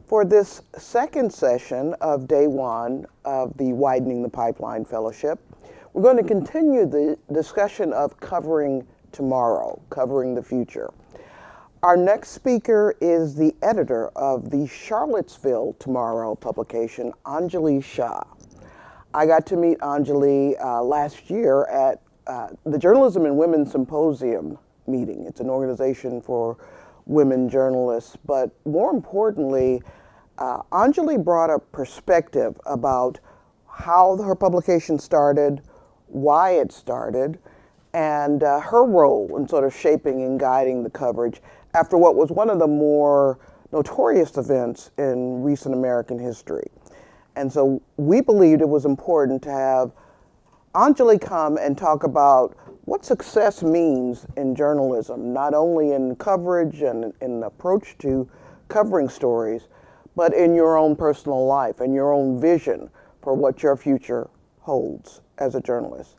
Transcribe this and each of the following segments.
For this second session of day one of the Widening the Pipeline Fellowship, we're going to continue the discussion of covering tomorrow, covering the future. Our next speaker is the editor of the Charlottesville Tomorrow publication, Angilee Shah. I got to meet Angilee last year at the Journalism and Women Symposium meeting. It's an organization for women journalists, but more importantly, Angilee brought a perspective about how her publication started, why it started, and her role in sort of shaping and guiding the coverage after what was one of the more notorious events in recent American history. And so we believed it was important to have Angilee come and talk about what success means in journalism, not only in coverage and in the approach to covering stories, but in your own personal life and your own vision for what your future holds as a journalist.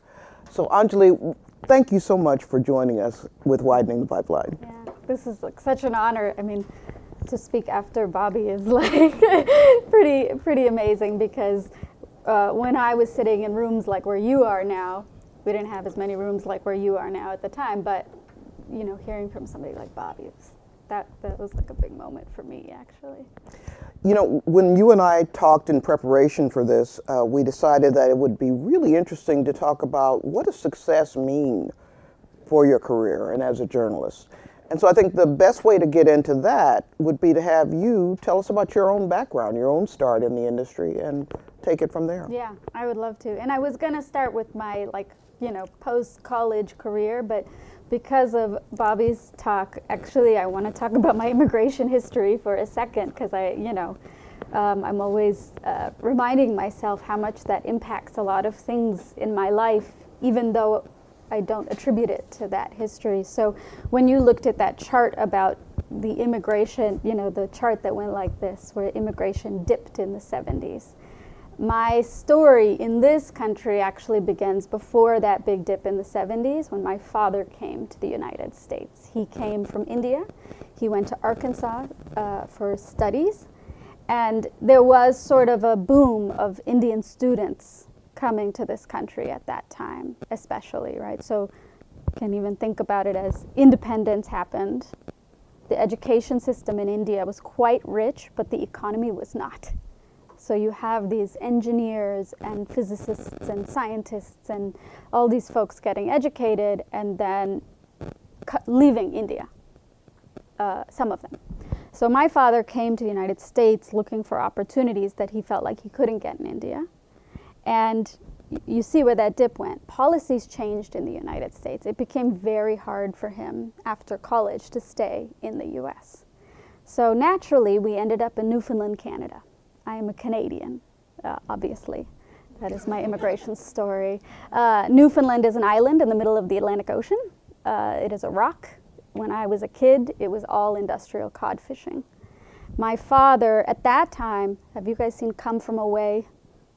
So Angilee, thank you so much for joining us with Widening the Pipeline. Yeah, this is like such an honor. I mean, to speak after Bobby is like pretty amazing, because when I was sitting in rooms like where you are now, we didn't have as many rooms like where you are now at the time, but you know, hearing from somebody like Bobby, that was like a big moment for me, actually. You know, when you and I talked in preparation for this, we decided that it would be really interesting to talk about what does success mean for your career and as a journalist. And so I think the best way to get into that would be to have you tell us about your own background, your own start in the industry, and take it from there. Yeah, I would love to. And I was going to start with my, post-college career, but because of Bobby's talk, actually, I want to talk about my immigration history for a second, because I'm always reminding myself how much that impacts a lot of things in my life, even though I don't attribute it to that history. So when you looked at that chart about the immigration, the chart that went like this, where immigration dipped in the 70s, my story in this country actually begins before that big dip in the 70s, when my father came to the United States. He came from India. He went to Arkansas for studies. And there was sort of a boom of Indian students coming to this country at that time, especially, right? So you can even think about it as independence happened. The education system in India was quite rich, but the economy was not. So you have these engineers and physicists and scientists and all these folks getting educated and then leaving India, some of them. So my father came to the United States looking for opportunities that he felt like he couldn't get in India. And you see where that dip went. Policies changed in the United States. It became very hard for him after college to stay in the US. So naturally, we ended up in Newfoundland, Canada. I am a Canadian, obviously. That is my immigration story. Newfoundland is an island in the middle of the Atlantic Ocean. It is a rock. When I was a kid, it was all industrial cod fishing. My father, at that time, have you guys seen Come From Away?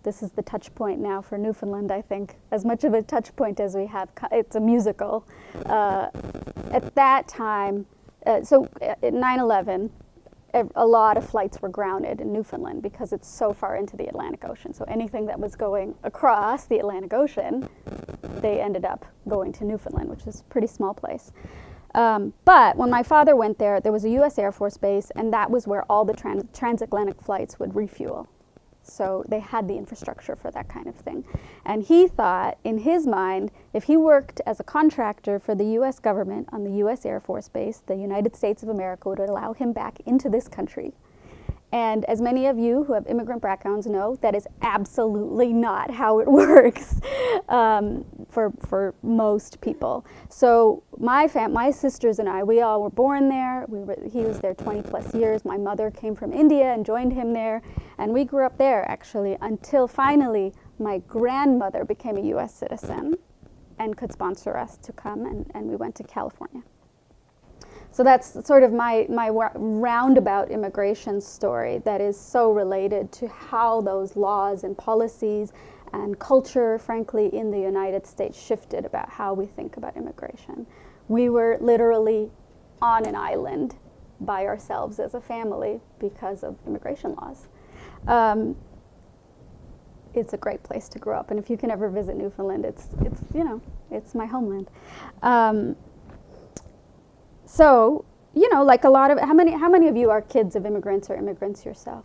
This is the touch point now for Newfoundland, I think. As much of a touch point as we have, it's a musical. At that time, so at 9/11, a lot of flights were grounded in Newfoundland because it's so far into the Atlantic Ocean. So anything that was going across the Atlantic Ocean, they ended up going to Newfoundland, which is a pretty small place. But when my father went there, there was a U.S. Air Force base, and that was where all the transatlantic flights would refuel. So they had the infrastructure for that kind of thing. And he thought, in his mind, if he worked as a contractor for the U.S. government on the U.S. Air Force Base, the United States of America would allow him back into this country. And as many of you who have immigrant backgrounds know, that is absolutely not how it works for most people. So my sisters and I, we all were born there. He was there 20 plus years. My mother came from India and joined him there. And we grew up there, actually, until finally my grandmother became a U.S. citizen and could sponsor us to come, and we went to California. So that's sort of my roundabout immigration story that is so related to how those laws and policies and culture, frankly, in the United States shifted about how we think about immigration. We were literally on an island by ourselves as a family because of immigration laws. It's a great place to grow up, and if you can ever visit Newfoundland, it's you know, it's my homeland. So, you know, like a lot of, how many of you are kids of immigrants or immigrants yourself?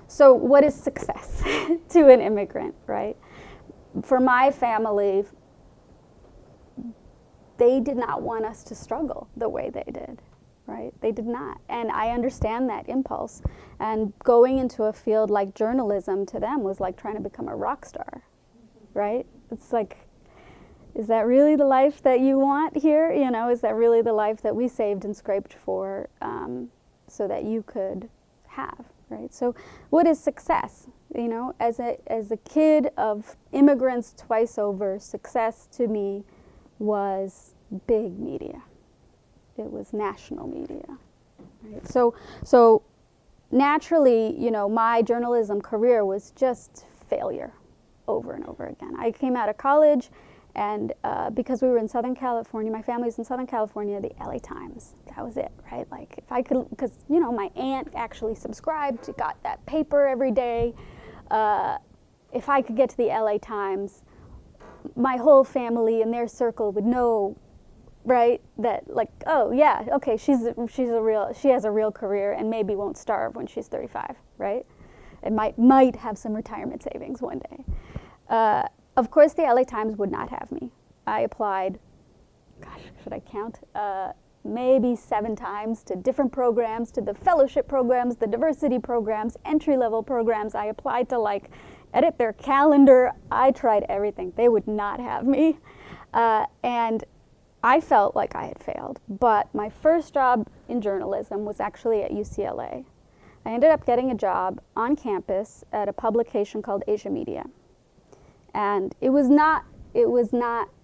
So what is success to an immigrant, right? For my family, they did not want us to struggle the way they did, right? They did not. And I understand that impulse. And going into a field like journalism to them was like trying to become a rock star, right? It's like, is that really the life that you want here? You know, is that really the life that we saved and scraped for so that you could have, right? So what is success? You know, as a kid of immigrants twice over, success to me was big media. It was national media, right? So naturally, you know, my journalism career was just failure over and over again. I came out of college, and because we were in Southern California, my family's in Southern California, the LA Times, that was it, right? Like if I could, because, you know, my aunt actually subscribed, got that paper every day. If I could get to the LA Times, my whole family and their circle would know, right, that like, oh yeah, okay, she has a real career and maybe won't starve when she's 35, right? And might have some retirement savings one day. Of course, the LA Times would not have me. I applied, gosh, should I count? Maybe 7 times to different programs, to the fellowship programs, the diversity programs, entry-level programs. I applied to like edit their calendar. I tried everything. They would not have me. And I felt like I had failed. But my first job in journalism was actually at UCLA. I ended up getting a job on campus at a publication called Asia Media. And it was not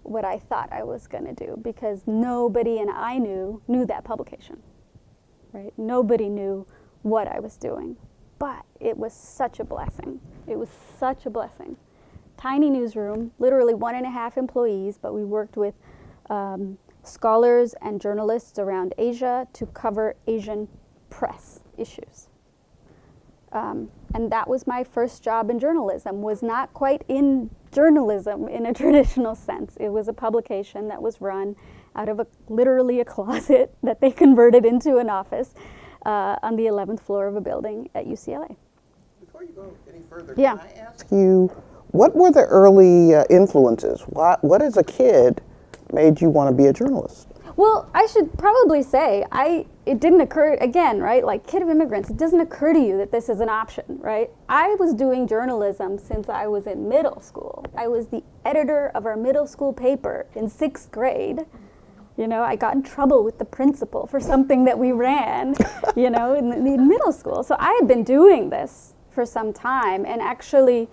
what I thought I was going to do, because nobody and I knew that publication, right? Nobody knew what I was doing, but it was such a blessing. It was such a blessing. Tiny newsroom, literally 1.5 employees, but we worked with scholars and journalists around Asia to cover Asian press issues. And that was my first job in journalism. Was not quite in journalism in a traditional sense. It was a publication that was run out of literally a closet that they converted into an office on the 11th floor of a building at UCLA. Before you go any further, yeah. Can I ask you, what were the early influences? What as a kid made you want to be a journalist? Well, I should probably say, it didn't occur, again, right, like kid of immigrants, it doesn't occur to you that this is an option, right? I was doing journalism since I was in middle school. I was the editor of our middle school paper in 6th grade. You know, I got in trouble with the principal for something that we ran, you know, in middle school. So I had been doing this for some time, and actually,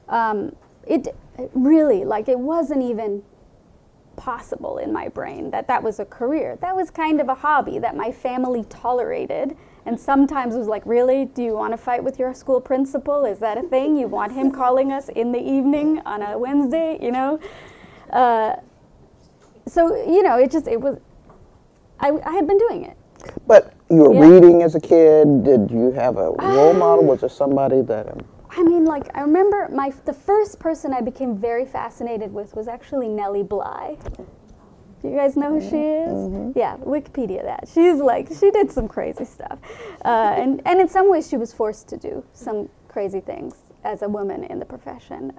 it really, like, it wasn't even possible in my brain that was a career. That was kind of a hobby that my family tolerated, and sometimes was like, really, do you want to fight with your school principal? Is that a thing? You want him calling us in the evening on a Wednesday, you know? So, you know, I had been doing it. But you were reading as a kid. Did you have a role model? Was there somebody that... I mean, like, I remember the first person I became very fascinated with was actually Nellie Bly. Do you guys know who she is? Mm-hmm. Yeah, Wikipedia that. She's like, she did some crazy stuff. And in some ways she was forced to do some crazy things as a woman in the profession.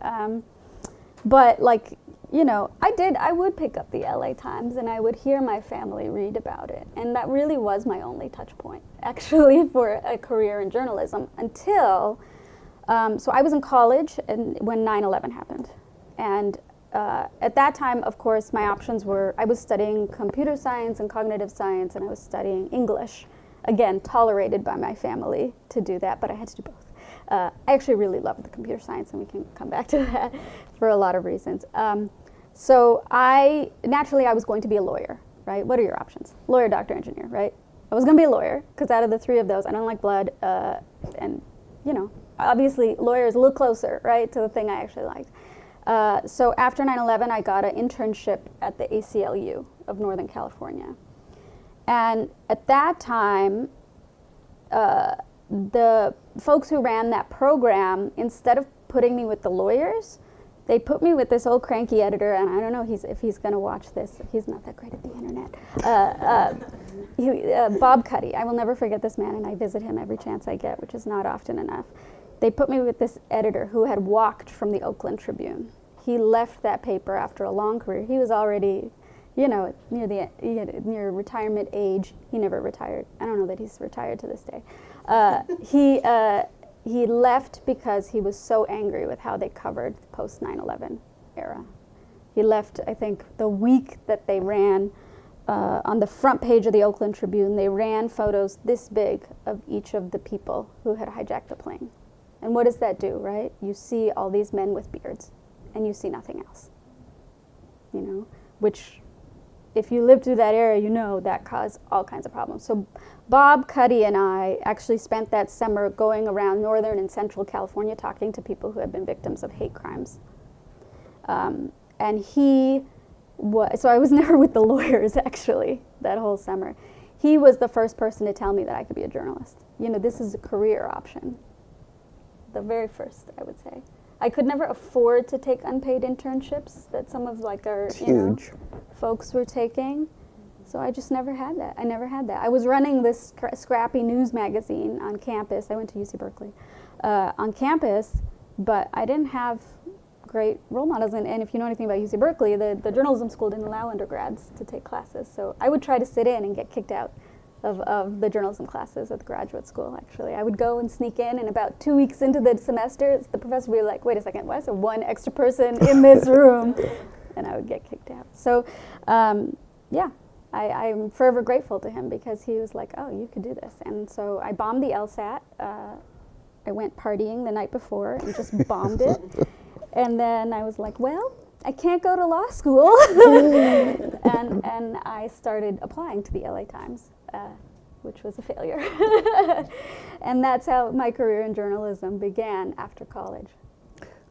But like, you know, I would pick up the LA Times and I would hear my family read about it. And that really was my only touch point, actually, for a career in journalism until... so I was in college when 9/11 happened. And at that time, of course, my options were, I was studying computer science and cognitive science, and I was studying English. Again, tolerated by my family to do that, but I had to do both. I actually really loved the computer science, and we can come back to that for a lot of reasons. So naturally I was going to be a lawyer, right? What are your options? Lawyer, doctor, engineer, right? I was going to be a lawyer, because out of the 3 of those, I don't like blood, and, you know, obviously, lawyer is a little closer, right, to the thing I actually liked. So after 9/11, I got an internship at the ACLU of Northern California. And at that time, the folks who ran that program, instead of putting me with the lawyers, they put me with this old cranky editor, and I don't know if he's going to watch this. He's not that great at the internet. Bob Cuddy. I will never forget this man, and I visit him every chance I get, which is not often enough. They put me with this editor who had walked from the Oakland Tribune. He left that paper after a long career. He was already, near retirement age. He never retired. I don't know that he's retired to this day. He left because he was so angry with how they covered the post 9/11 era. He left, I think, the week that they ran on the front page of the Oakland Tribune, they ran photos this big of each of the people who had hijacked the plane. And what does that do, right? You see all these men with beards, and you see nothing else. Which, if you lived through that era, that caused all kinds of problems. So Bob Cuddy and I actually spent that summer going around Northern and Central California talking to people who had been victims of hate crimes. And so I was never with the lawyers, actually, that whole summer. He was the first person to tell me that I could be a journalist. This is a career option. The very first, I would say. I could never afford to take unpaid internships that some of our folks were taking. So I just never had that. I was running this scrappy news magazine on campus. I went to UC Berkeley on campus, but I didn't have great role models. And if you know anything about UC Berkeley, the journalism school didn't allow undergrads to take classes. So I would try to sit in and get kicked out of the journalism classes at the graduate school, actually. I would go and sneak in, and about 2 weeks into the semester, the professor would be like, wait a second, why is there one extra person in this room? And I would get kicked out. So, I'm forever grateful to him because he was like, oh, you could do this. And so I bombed the LSAT. I went partying the night before and just bombed it. And then I was like, well, I can't go to law school. and I started applying to the LA Times, which was a failure. And that's how my career in journalism began after college.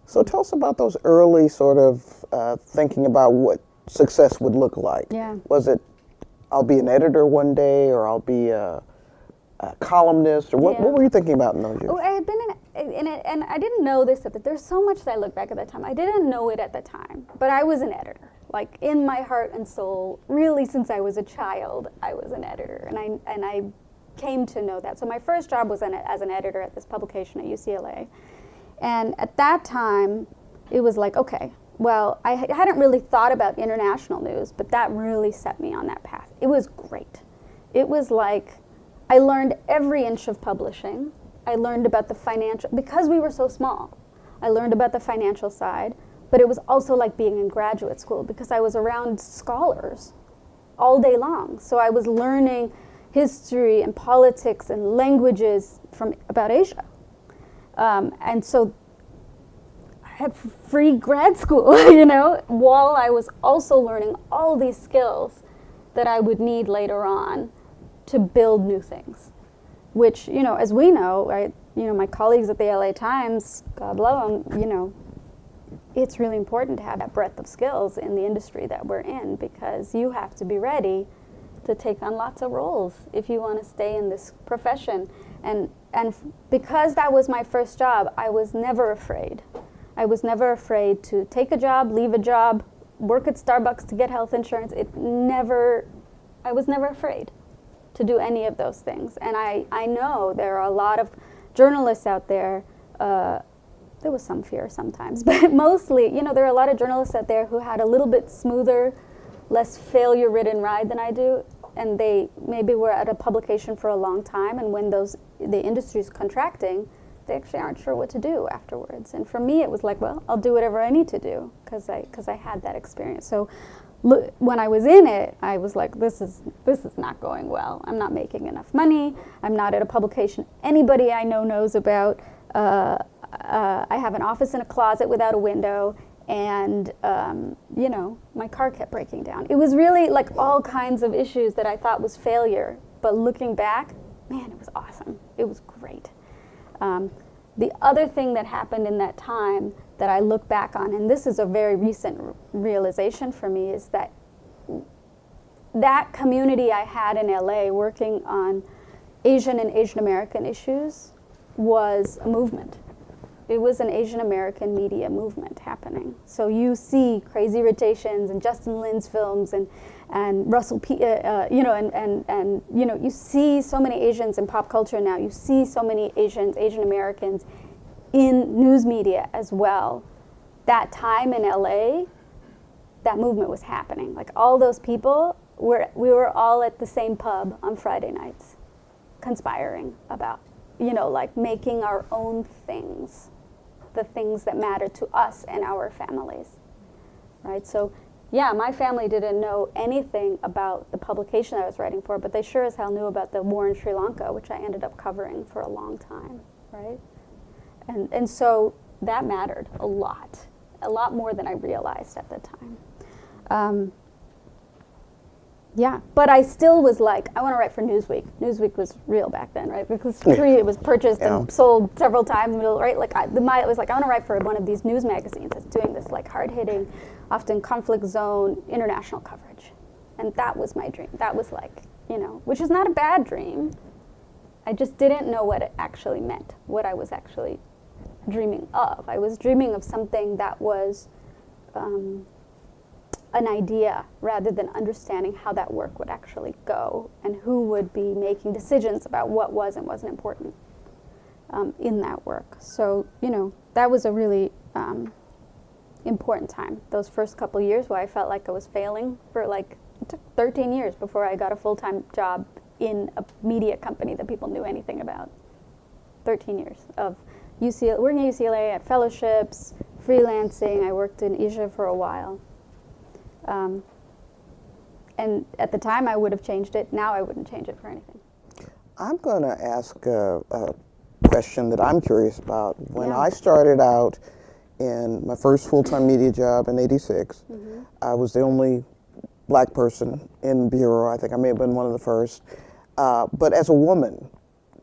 So tell us about those early sort of thinking about what success would look like. Yeah. Was it, I'll be an editor one day, or I'll be a columnist, or what were you thinking about in those years? Oh, I had been in it, and I didn't know this there's so much that I look back at that time. I didn't know it at the time, but I was an editor. Like, in my heart and soul, really since I was a child, I was an editor, and I came to know that. So my first job was as an editor at this publication at UCLA. And at that time, it was like, okay, well, I hadn't really thought about international news, but that really set me on that path. It was great. It was like, I learned every inch of publishing. I learned about the financial, because we were so small, I learned about the financial side, but it was also like being in graduate school because I was around scholars all day long. So I was learning history and politics and languages about Asia. And so I had free grad school, while I was also learning all these skills that I would need later on to build new things, which, as we know, right, my colleagues at the LA Times, God love them, it's really important to have that breadth of skills in the industry that we're in, because you have to be ready to take on lots of roles if you want to stay in this profession. And because that was my first job, I was never afraid. I was never afraid to take a job, leave a job, work at Starbucks to get health insurance. I was never afraid to do any of those things. And I know there are a lot of journalists out there, there was some fear sometimes, but mostly, there are a lot of journalists out there who had a little bit smoother, less failure-ridden ride than I do, and they maybe were at a publication for a long time, and when the industry's contracting, they actually aren't sure what to do afterwards. And for me, it was like, well, I'll do whatever I need to do, because I had that experience. So when I was in it, I was like, this is not going well. I'm not making enough money. I'm not at a publication anybody I know knows about. I have an office in a closet without a window, and my car kept breaking down. It was really like all kinds of issues that I thought was failure, but looking back, man, it was awesome. It was great. The other thing that happened in that time that I look back on, and this is a very recent realization for me, is that that community I had in LA working on Asian and Asian American issues was a movement. It was an Asian American media movement happening. So you see Crazy Rotations and Justin Lin's films and Russell P. You know, and you know, you see so many Asians in pop culture now. You see so many Asian Americans in news media as well. That time in LA, that movement was happening. Like all those people, we were all at the same pub on Friday nights, conspiring about, you know, like making our own things, the things that matter to us and our families, right? So, yeah, my family didn't know anything about the publication I was writing for, but they sure as hell knew about the war in Sri Lanka, which I ended up covering for a long time, right? And so that mattered a lot more than I realized at the time. Yeah, but I still was like, I want to write for Newsweek. Newsweek was real back then, right? Because it was purchased and sold several times, right? Like it was like, I want to write for one of these news magazines that's doing this like hard-hitting, often conflict zone international coverage. And that was my dream. That was like, you know, which is not a bad dream. I just didn't know what it actually meant, what I was actually dreaming of. I was dreaming of something that was an idea rather than understanding how that work would actually go and who would be making decisions about what was and wasn't important in that work. So, you know, that was a really important time. Those first couple years where I felt like I was failing for like, it took 13 years before I got a full-time job in a media company that people knew anything about. 13 years of working at UCLA, at fellowships, freelancing. I worked in Asia for a while. And at the time I would have changed it. Now I wouldn't change it for anything. I'm going to ask a question that I'm curious about. When I started out in my first full-time media job in '86, I was the only black person in Bureau. I think I may have been one of the first. But as a woman,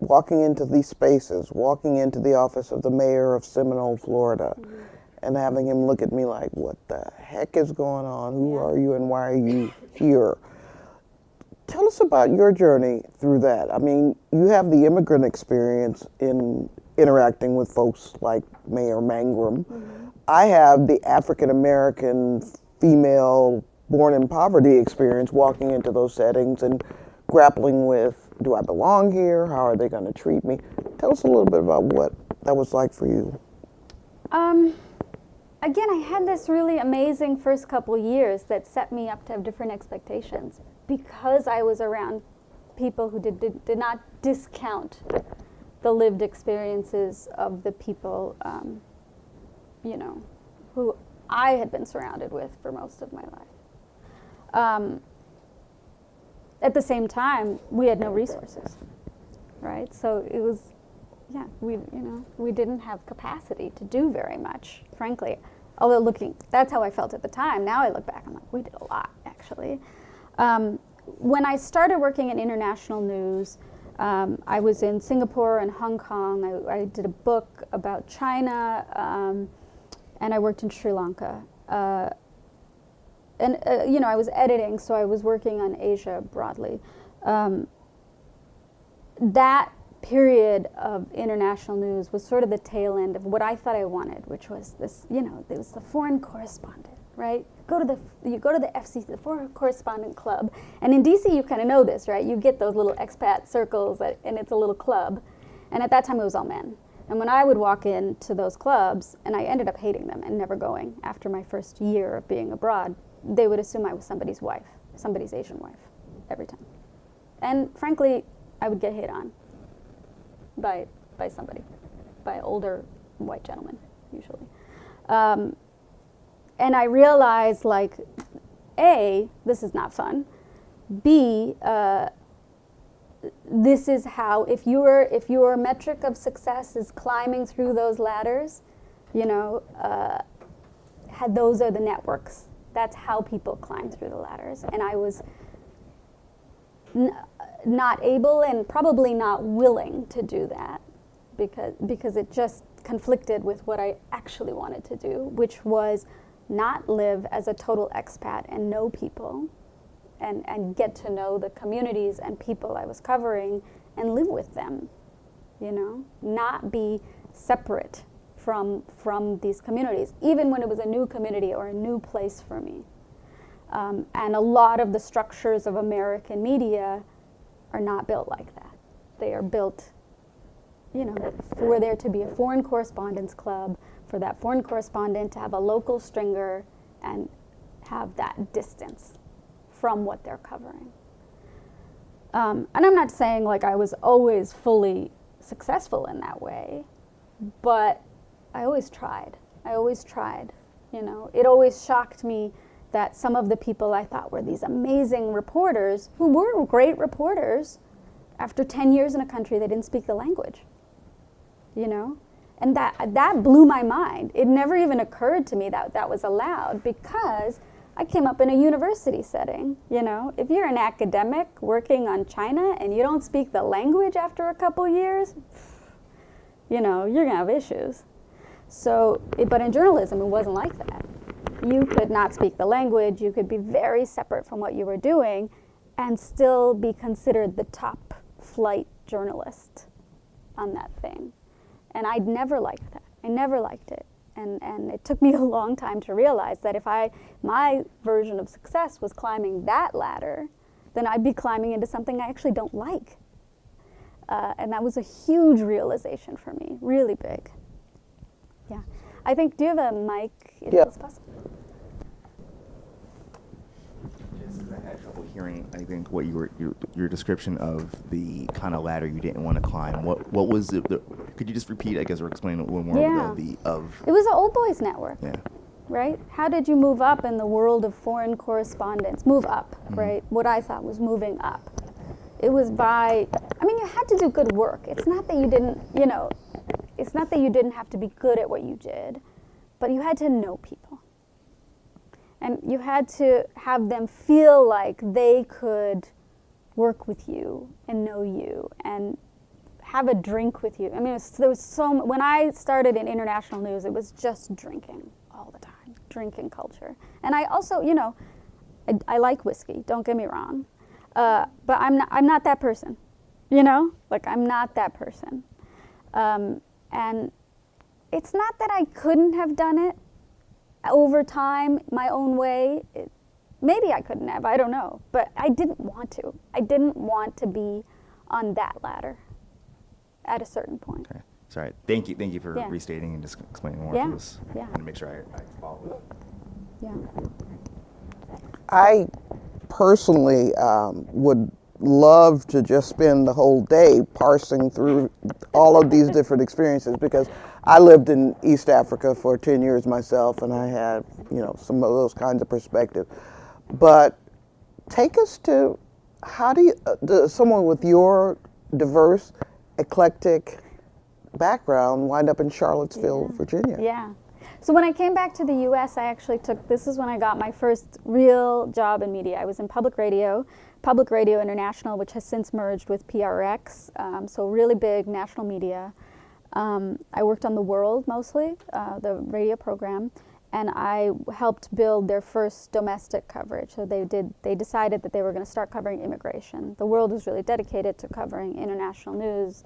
walking into these spaces, walking into the office of the mayor of Seminole, Florida, and having him look at me like, what the heck is going on? Who are you and why are you here? Tell us about your journey through that. I mean, you have the immigrant experience in interacting with folks like Mayor Mangrum. I have the African-American female born in poverty experience walking into those settings and grappling with, do I belong here? How are they going to treat me? Tell us a little bit about what that was like for you. Again, I had this really amazing first couple years that set me up to have different expectations because I was around people who did not discount the lived experiences of the people, you know, who I had been surrounded with for most of my life. At the same time, we had no resources, right? So it was, yeah, we didn't have capacity to do very much, frankly. Although that's how I felt at the time. Now I look back, I'm like, we did a lot, actually. When I started working in international news, I was in Singapore and Hong Kong. I did a book about China, and I worked in Sri Lanka. And you know, I was editing, so I was working on Asia broadly. That period of international news was sort of the tail end of what I thought I wanted, which was this, you know, it was the foreign correspondent, right? You go to the FCC, the Foreign Correspondent Club, and in DC you kind of know this, right? You get those little expat circles, and it's a little club, and at that time it was all men. And when I would walk into those clubs, and I ended up hating them and never going after my first year of being abroad, they would assume I was somebody's wife, somebody's Asian wife, every time. And frankly, I would get hit on by somebody, by older white gentlemen, usually. And I realized, like, A, this is not fun. B, this is how, if your metric of success is climbing through those ladders, you know, those are the networks. That's how people climb through the ladders. And I was not able and probably not willing to do that because it just conflicted with what I actually wanted to do, which was not live as a total expat and know people, and get to know the communities and people I was covering and live with them, you know, not be separate from these communities, even when it was a new community or a new place for me. And a lot of the structures of American media are not built like that. They are built, you know, for there to be a foreign correspondence club, for that foreign correspondent to have a local stringer and have that distance from what they're covering. And I'm not saying like I was always fully successful in that way, but I always tried, you know. It always shocked me that some of the people I thought were these amazing reporters, who were great reporters, after 10 years in a country, they didn't speak the language, you know? And that blew my mind. It never even occurred to me that that was allowed, because I came up in a university setting, you know? If you're an academic working on China and you don't speak the language after a couple years, you know, you're gonna have issues. So, but in journalism, it wasn't like that. You could not speak the language, you could be very separate from what you were doing and still be considered the top flight journalist on that thing. And I'd never liked that. I never liked it. And it took me a long time to realize that if my version of success was climbing that ladder, then I'd be climbing into something I actually don't like. And that was a huge realization for me, really big. Yeah. I think, do you have a mic? Is this possible? I had trouble hearing, I think, what your description of the kind of ladder you didn't want to climb. What was it? Could you just repeat, I guess, or explain a little more of It was an old boys network. Yeah. Right? How did you move up in the world of foreign correspondence? Move up, right? What I thought was moving up. It was by, I mean, you had to do good work. It's not that you didn't, you know, it's not that you didn't have to be good at what you did, but you had to know people. And you had to have them feel like they could work with you and know you and have a drink with you. I mean, there was so, when I started in international news, it was just drinking all the time, drinking culture. And I also, you know, I like whiskey, don't get me wrong, but I'm not that person, you know? Like, I'm not that person. And it's not that I couldn't have done it over time my own way. Maybe I couldn't have, I don't know, but I didn't want to. I didn't want to be on that ladder at a certain point. Okay. Sorry. Thank you for restating and just explaining more. Yeah. I want to make sure I follow. Yeah. I personally would love to just spend the whole day parsing through all of these different experiences, because I lived in East Africa for 10 years myself, and I had, you know, some of those kinds of perspectives. But take us to, how do you, someone with your diverse, eclectic background wind up in Charlottesville, Virginia? Yeah. So when I came back to the U.S., I actually this is when I got my first real job in media. I was in Public Radio International, which has since merged with PRX, so really big national media. I worked on The World mostly, the radio program, and I helped build their first domestic coverage. So they decided that they were going to start covering immigration. The World was really dedicated to covering international news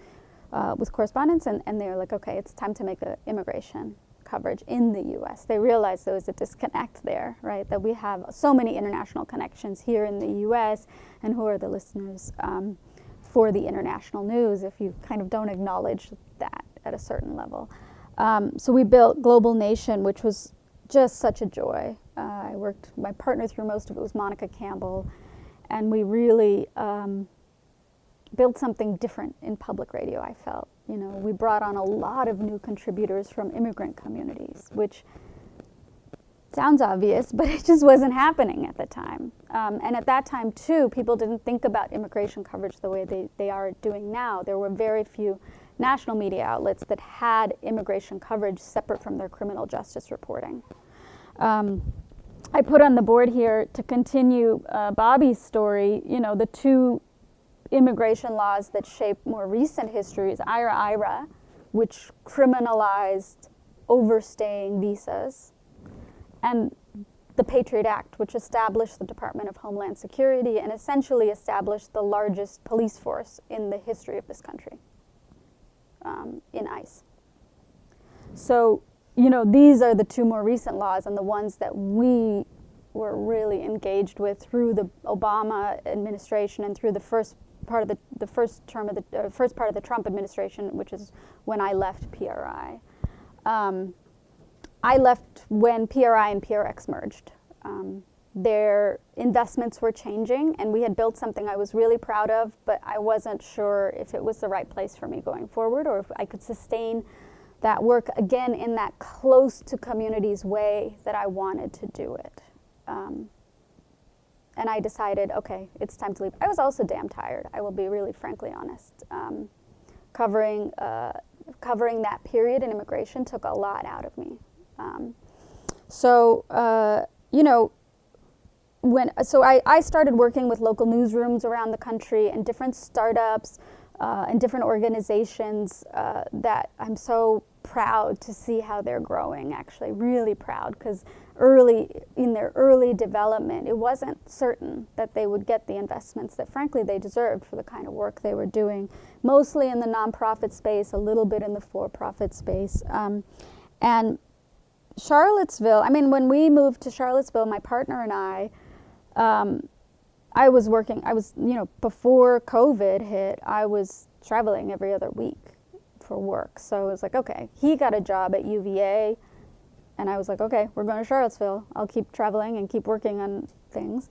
with correspondence, and they were like, okay, it's time to make an immigration coverage in the U.S. They realized there was a disconnect there, right? That we have so many international connections here in the U.S., and who are the listeners for the international news if you kind of don't acknowledge that at a certain level. So we built Global Nation, which was just such a joy. My partner through most of it was Monica Campbell, and we really built something different in public radio, I felt. You know, we brought on a lot of new contributors from immigrant communities, which sounds obvious, but it just wasn't happening at the time. And at that time, too, people didn't think about immigration coverage the way they are doing now. There were very few national media outlets that had immigration coverage separate from their criminal justice reporting. I put on the board here, to continue Bobby's story, you know, the two immigration laws that shape more recent history is IRA, which criminalized overstaying visas, and the Patriot Act, which established the Department of Homeland Security and essentially established the largest police force in the history of this country, in ICE. So, these are the two more recent laws and the ones that we were really engaged with through the Obama administration and through the first part of the first part of the Trump administration, which is when I left PRI. I left when PRI and PRX merged. Their investments were changing, and we had built something I was really proud of, but I wasn't sure if it was the right place for me going forward or if I could sustain that work again in that close to communities way that I wanted to do it. And I decided, okay, it's time to leave. I was also damn tired, I will be really frankly honest. Covering that period in immigration took a lot out of me. I started working with local newsrooms around the country and different startups and different organizations that I'm so proud to see how they're growing, actually, really proud, because in their early development, it wasn't certain that they would get the investments that frankly they deserved for the kind of work they were doing, mostly in the nonprofit space, a little bit in the for-profit space. And Charlottesville, when we moved to Charlottesville, my partner and I was, before COVID hit, I was traveling every other week for work. So it was like, okay, he got a job at UVA, and I was like, okay, we're going to Charlottesville. I'll keep traveling and keep working on things.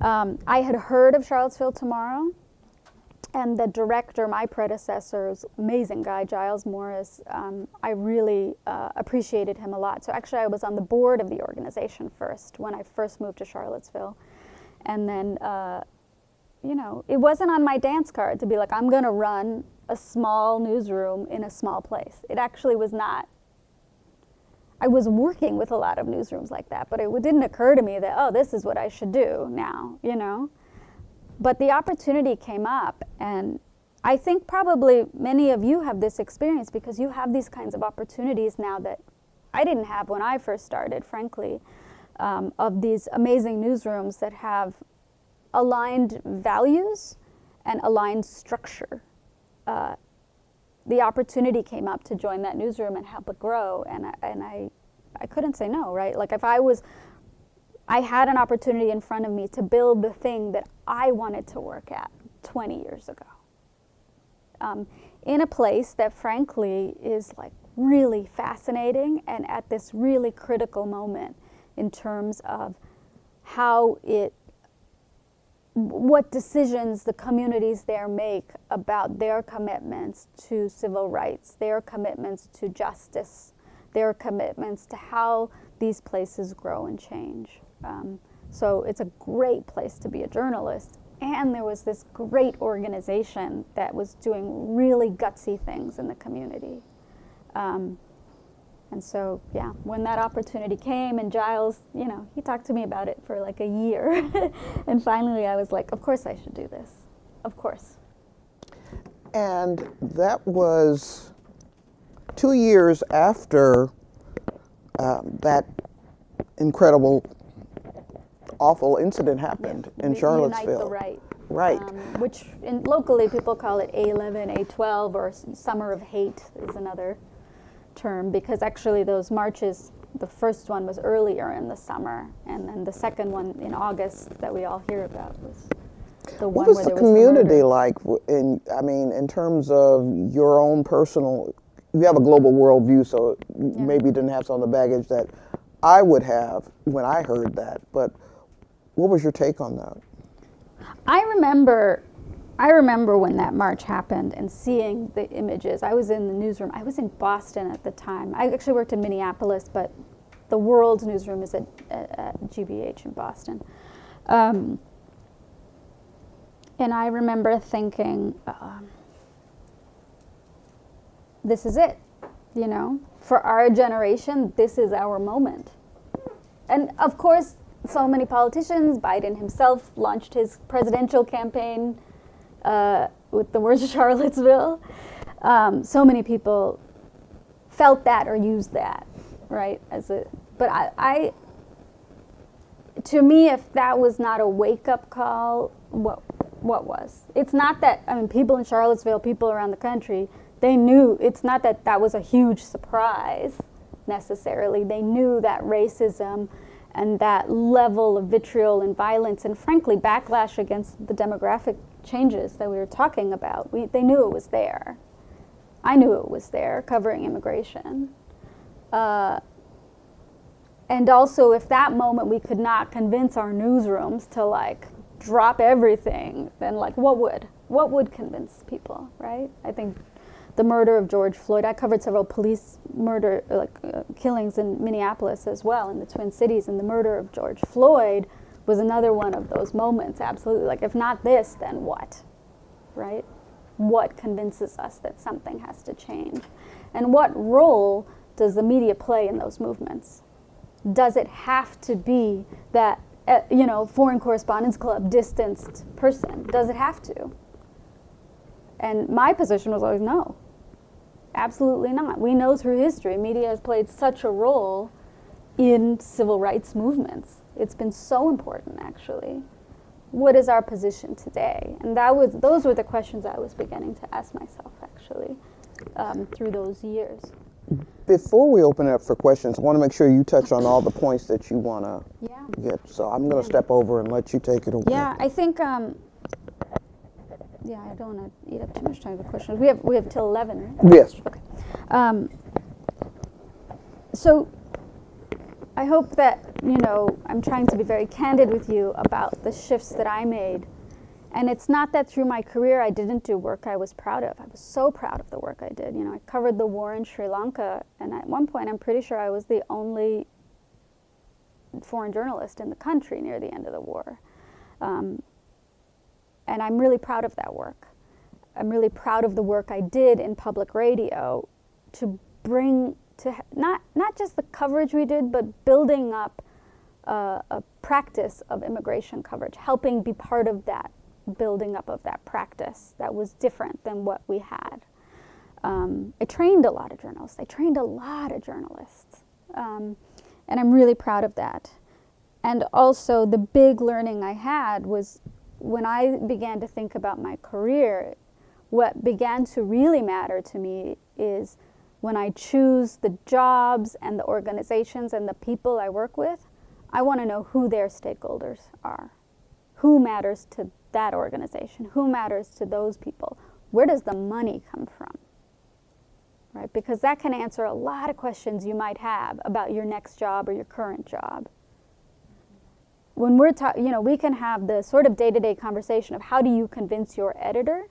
I had heard of Charlottesville Tomorrow, and the director, my predecessor's amazing guy, Giles Morris, I really appreciated him a lot. So actually I was on the board of the organization first when I first moved to Charlottesville. And then, it wasn't on my dance card to be like, I'm going to run a small newsroom in a small place. It actually was not. I was working with a lot of newsrooms like that, but it didn't occur to me that, oh, this is what I should do now, But the opportunity came up, and I think probably many of you have this experience because you have these kinds of opportunities now that I didn't have when I first started, frankly, of these amazing newsrooms that have aligned values and aligned structure. The opportunity came up to join that newsroom and help it grow, and I couldn't say no, right? Like if I had an opportunity in front of me to build the thing that I wanted to work at 20 years ago. In a place that frankly is like really fascinating and at this really critical moment in terms of what decisions the communities there make about their commitments to civil rights, their commitments to justice, their commitments to how these places grow and change. So it's a great place to be a journalist. And there was this great organization that was doing really gutsy things in the community. And so, yeah, when that opportunity came and Giles, he talked to me about it for like a year. And finally I was like, of course I should do this. Of course. And that was 2 years after that incredible, awful incident happened in Charlottesville. Unite the Right. Right. Which locally people call it A11, A12, or Summer of Hate is another term, because actually those marches, the first one was earlier in the summer, and then the second one in August that we all hear about was the one where there was the murder. What was the community like in terms of your own personal, you have a global worldview, so maybe you didn't have some of the baggage that I would have when I heard that, but what was your take on that? I remember when that march happened and seeing the images. I was in the newsroom. I was in Boston at the time. I actually worked in Minneapolis, but the world's newsroom is at GBH in Boston. And I remember thinking, this is it, For our generation, this is our moment. And of course, so many politicians, Biden himself launched his presidential campaign with the words Charlottesville. So many people felt that or used that, right? But to me, if that was not a wake-up call, what was? It's not that, I mean, people in Charlottesville, people around the country, they knew, it's not that that was a huge surprise necessarily. They knew that racism and that level of vitriol and violence and frankly backlash against the demographic changes that we were talking about, they knew it was there. I knew it was there, covering immigration. And also, if that moment we could not convince our newsrooms to like drop everything, then like what would convince people, right? I think the murder of George Floyd, I covered several police murder, killings in Minneapolis as well, in the Twin Cities, and the murder of George Floyd was another one of those moments, absolutely. Like, if not this, then what, right? What convinces us that something has to change? And what role does the media play in those movements? Does it have to be that, Foreign Correspondents Club distanced person? Does it have to? And my position was always no. Absolutely not. We know through history, media has played such a role in civil rights movements. It's been so important, actually. What is our position today? And those were the questions I was beginning to ask myself, actually, through those years. Before we open it up for questions, I want to make sure you touch on all the points that you want to get. So I'm going to step over and let you take it away. Yeah, I think, I don't want to eat up too much time with questions. We have till 11, right? Yes. Okay. So I hope that, I'm trying to be very candid with you about the shifts that I made. And it's not that through my career I didn't do work I was proud of. I was so proud of the work I did. I covered the war in Sri Lanka, and at one point I'm pretty sure I was the only foreign journalist in the country near the end of the war. And I'm really proud of that work. I'm really proud of the work I did in public radio to bring to not just the coverage we did, but building up a practice of immigration coverage, helping be part of that building up of that practice that was different than what we had. I trained a lot of journalists. And I'm really proud of that. And also the big learning I had was when I began to think about my career, what began to really matter to me is when I choose the jobs and the organizations and the people I work with, I want to know who their stakeholders are. Who matters to that organization? Who matters to those people? Where does the money come from? Right? Because that can answer a lot of questions you might have about your next job or your current job. When we're we can have the sort of day-to-day conversation of how do you convince your editor.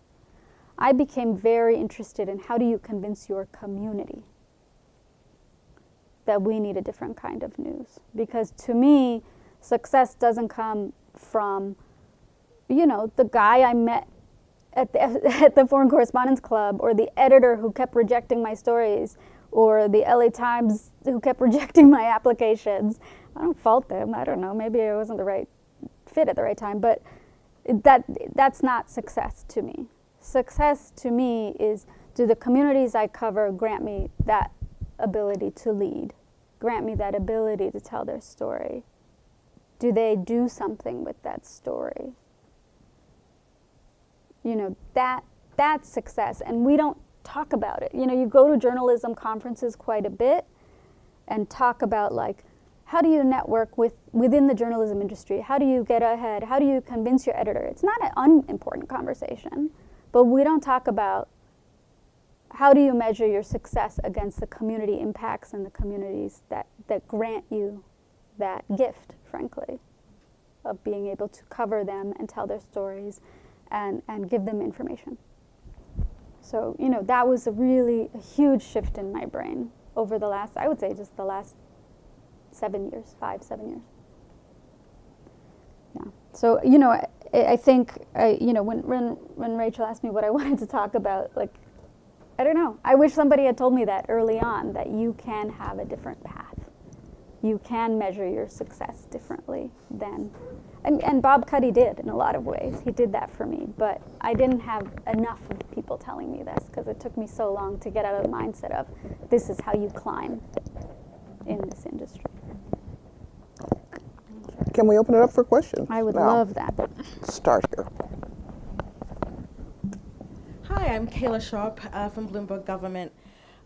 I became very interested in how do you convince your community that we need a different kind of news. Because to me, success doesn't come from the guy I met at the Foreign Correspondents Club, or the editor who kept rejecting my stories, or the LA Times who kept rejecting my applications. I don't fault them. I don't know. Maybe I wasn't the right fit at the right time. But that's not success to me. Success to me is, do the communities I cover grant me that ability to lead? Grant me that ability to tell their story? Do they do something with that story? That's success, and we don't talk about it. You go to journalism conferences quite a bit and talk about how do you network within the journalism industry? How do you get ahead? How do you convince your editor? It's not an unimportant conversation, but we don't talk about how do you measure your success against the community impacts and the communities that grant you that gift, frankly, of being able to cover them and tell their stories and give them information. So, that was a huge shift in my brain over the last, I would say just the last 7 years, 7 years. Yeah. So, I think, when Rachel asked me what I wanted to talk about, I don't know. I wish somebody had told me that early on, that you can have a different path. You can measure your success differently than, and Bob Cuddy did in a lot of ways. He did that for me, but I didn't have enough of people telling me this because it took me so long to get out of the mindset of this is how you climb in this industry. can we open it up for questions? I would now? love that. Start here. Hi, I'm Kayla Sharp from Bloomberg Government.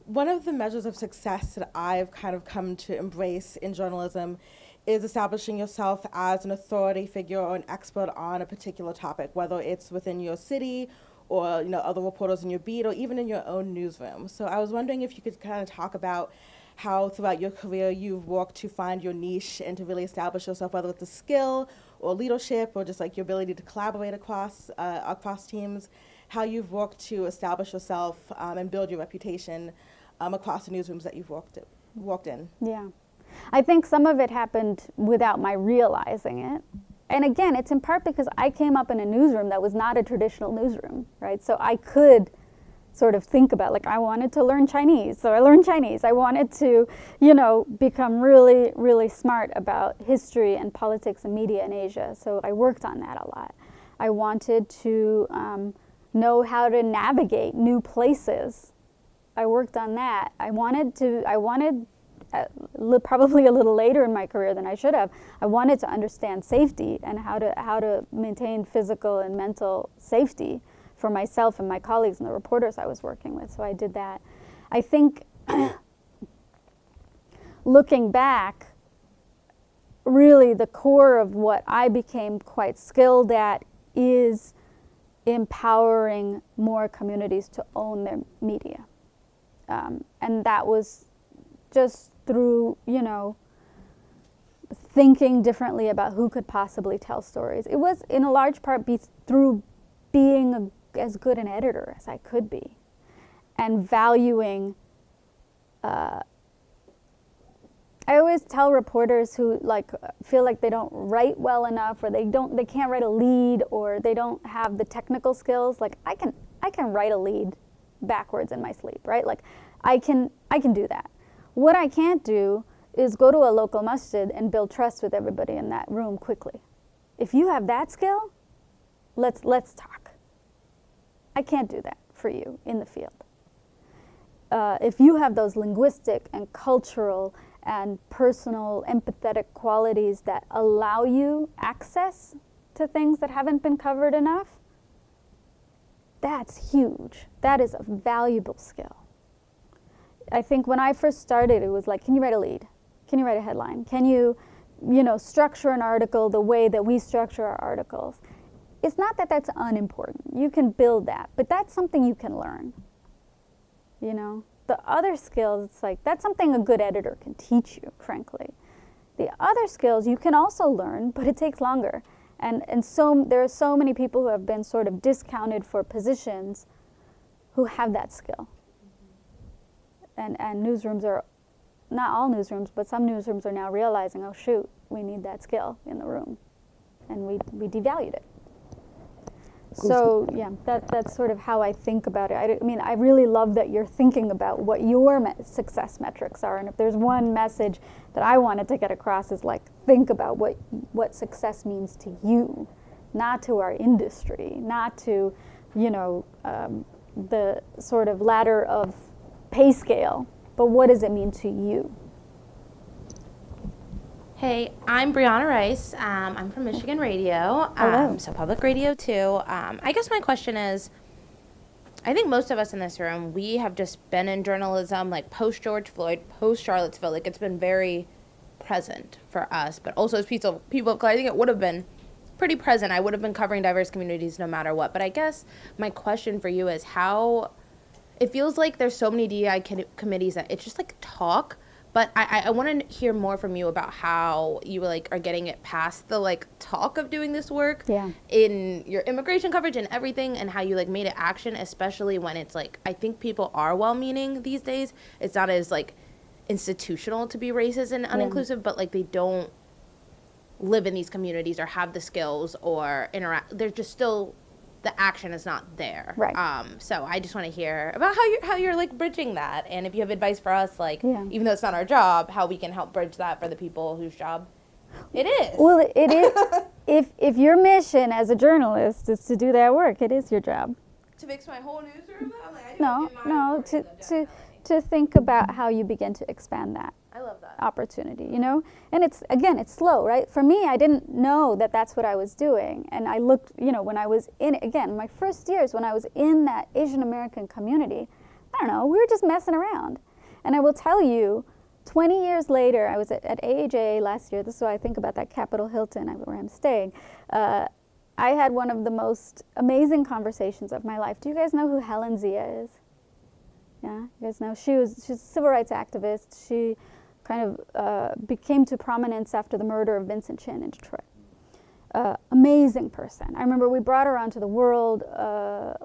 One of the measures of success that I've kind of come to embrace in journalism is establishing yourself as an authority figure or an expert on a particular topic, whether it's within your city or other reporters in your beat or even in your own newsroom. So I was wondering if you could kind of talk about how throughout your career you've worked to find your niche and to really establish yourself, whether it's a skill or leadership or just like your ability to collaborate across teams, how you've worked to establish yourself and build your reputation across the newsrooms that you've walked in. Yeah. I think some of it happened without my realizing it. And again, it's in part because I came up in a newsroom that was not a traditional newsroom, right? So I could sort of think about, like, I wanted to learn Chinese, so I learned Chinese. I wanted to, become really, really smart about history and politics and media in Asia, so I worked on that a lot. I wanted to know how to navigate new places. I worked on that. I wanted probably a little later in my career than I should have. I wanted to understand safety and how to maintain physical and mental safety for myself and my colleagues and the reporters I was working with. So I did that. I think looking back, really the core of what I became quite skilled at is empowering more communities to own their media. And that was just through, thinking differently about who could possibly tell stories. It was in a large part through being as good an editor as I could be and valuing. I always tell reporters who feel like they don't write well enough or they can't write a lead or they don't have the technical skills, like I can write a lead backwards in my sleep, right? Like I can do that. What I can't do is go to a local masjid and build trust with everybody in that room quickly. If you have that skill, let's talk. I can't do that for you in the field. If you have those linguistic and cultural and personal empathetic qualities that allow you access to things that haven't been covered enough, that's huge. That is a valuable skill. I think when I first started, it was like, can you write a lead? Can you write a headline? Can you, structure an article the way that we structure our articles? It's not that that's unimportant. You can build that, but that's something you can learn. The other skills, it's like, that's something a good editor can teach you, frankly. The other skills you can also learn, but it takes longer. And so there are so many people who have been sort of discounted for positions who have that skill. And newsrooms are, not all newsrooms, but some newsrooms are now realizing, oh shoot, we need that skill in the room. And we devalued it. So yeah, that's sort of how I think about it. I really love that you're thinking about what your success metrics are. And if there's one message that I wanted to get across is like, think about what success means to you, not to our industry, not to, the sort of ladder of pay scale, but what does it mean to you? Hey, I'm Brianna Rice. I'm from Michigan Radio, so public radio too. I guess my question is, I think most of us in this room, we have just been in journalism, like post George Floyd, post Charlottesville. Like it's been very present for us, but also as people, I think it would have been pretty present. I would have been covering diverse communities no matter what. But I guess my question for you is how, it feels like there's so many DEI committees that it's just like talk. But I want to hear more from you about how you are getting it past the talk of doing this work in your immigration coverage and everything, and how you made it action, especially when it's I think people are well-meaning these days. It's not as institutional to be racist and uninclusive, but they don't live in these communities or have the skills or interact. They're just still, the action is not there. Right. So I just want to hear about how you're bridging that, and if you have advice for us, even though it's not our job, how we can help bridge that for the people whose job it is. Well, it is. If your mission as a journalist is to do that work, it is your job. To fix my whole newsroom? to think about how you begin to expand that I love that. opportunity, you know? And it's, again, it's slow, right? For me, I didn't know that that's what I was doing. And I looked, you know, when I was in, again, my first years when I was in that Asian American community, I don't know, we were just messing around. And I will tell you, 20 years later, I was at AHA last year. This is why I think about that Capitol Hilton where I'm staying. I had one of the most amazing conversations of my life. Do you guys know who Helen Zia is? Yeah, you guys know? She's a civil rights activist. She kind of became to prominence after the murder of Vincent Chin in Detroit. Amazing person. I remember we brought her onto the world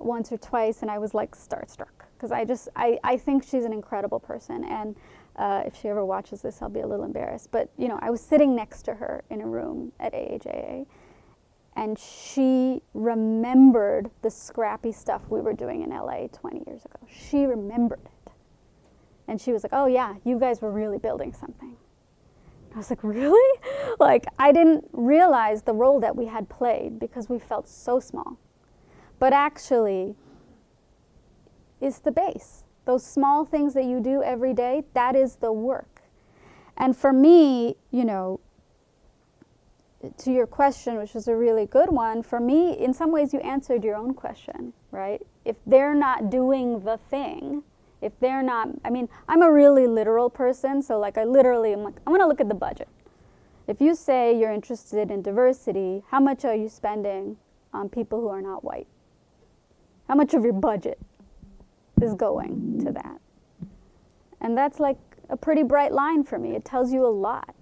once or twice, and I was like starstruck because I think she's an incredible person. And if she ever watches this, I'll be a little embarrassed. But you know, I was sitting next to her in a room at AHA, and she remembered the scrappy stuff we were doing in LA 20 years ago. She remembered it. And she was like, oh yeah, you guys were really building something. I was like, really? Like, I didn't realize the role that we had played because we felt so small. But actually, it's the base. Those small things that you do every day, that is the work. And for me, you know, to your question, which is a really good one, for me, in some ways you answered your own question, right? If they're not doing the thing, if they're not, I mean, I'm a really literal person, so like I literally am like, I want to look at the budget. If you say you're interested in diversity, how much are you spending on people who are not white? How much of your budget is going to that? And that's like a pretty bright line for me. It tells you a lot.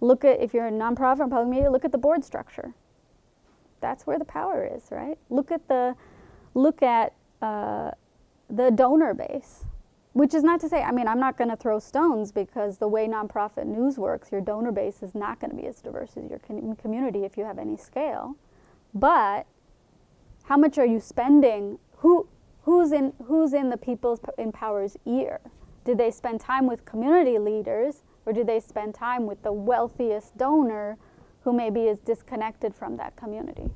Look at, if you're a nonprofit or public media, look at the board structure. That's where the power is, right? Look at the donor base, which is not to say, I mean, I'm not going to throw stones because the way nonprofit news works, your donor base is not going to be as diverse as your community if you have any scale. But how much are you spending? Who's in the people in power's ear? Did they spend time with community leaders, or do they spend time with the wealthiest donor who maybe is disconnected from that community?